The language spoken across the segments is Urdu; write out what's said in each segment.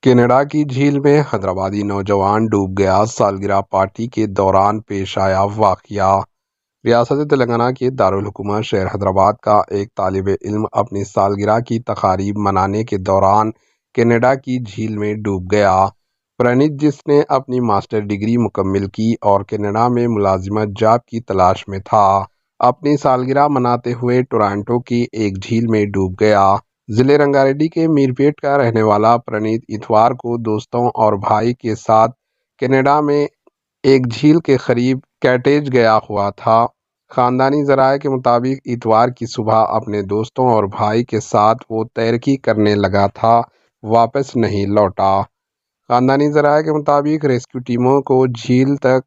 کینیڈا کی جھیل میں حیدرآبادی نوجوان ڈوب گیا، سالگرہ پارٹی کے دوران پیش آیا واقعہ۔ ریاست تلنگانہ کے دارالحکومت شہر حیدرآباد کا ایک طالب علم اپنی سالگرہ کی تقاریب منانے کے دوران کینیڈا کی جھیل میں ڈوب گیا۔ پرنیت، جس نے اپنی ماسٹر ڈگری مکمل کی اور کینیڈا میں ملازمت جاب کی تلاش میں تھا، اپنی سالگرہ مناتے ہوئے ٹورانٹو کی ایک جھیل میں ڈوب گیا۔ ضلع رنگا ریڈی کے میرپیٹ کا رہنے والا پرنیت اتوار کو دوستوں اور بھائی کے ساتھ کینیڈا میں ایک جھیل کے قریب کاٹیج گیا ہوا تھا۔ خاندانی ذرائع کے مطابق اتوار کی صبح اپنے دوستوں اور بھائی کے ساتھ وہ تیراکی کرنے لگا تھا، واپس نہیں لوٹا۔ خاندانی ذرائع کے مطابق ریسکیو ٹیموں کو جھیل تک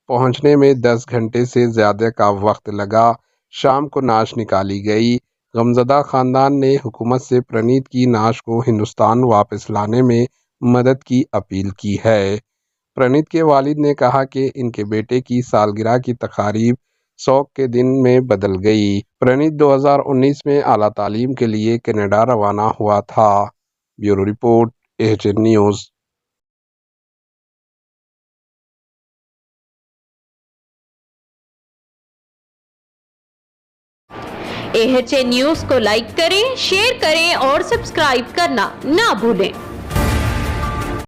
پہنچنے میں 10 گھنٹے سے زیادہ کا وقت لگا۔ شام کو نعش نکالی گئی۔ غمزدہ خاندان نے حکومت سے پرنیت کی نعش کو ہندوستان واپس لانے میں مدد کی اپیل کی ہے۔ پرنیت کے والد نے کہا کہ ان کے بیٹے کی سالگرہ کی تقاریب سوگ کے دن میں بدل گئی۔ پرنیت 2019 میں اعلیٰ تعلیم کے لیے کینیڈا روانہ ہوا تھا۔ Bureau report, AHN news. AHN news کو لائک کریں، شیئر کریں اور سبسکرائب کرنا نہ بھولیں۔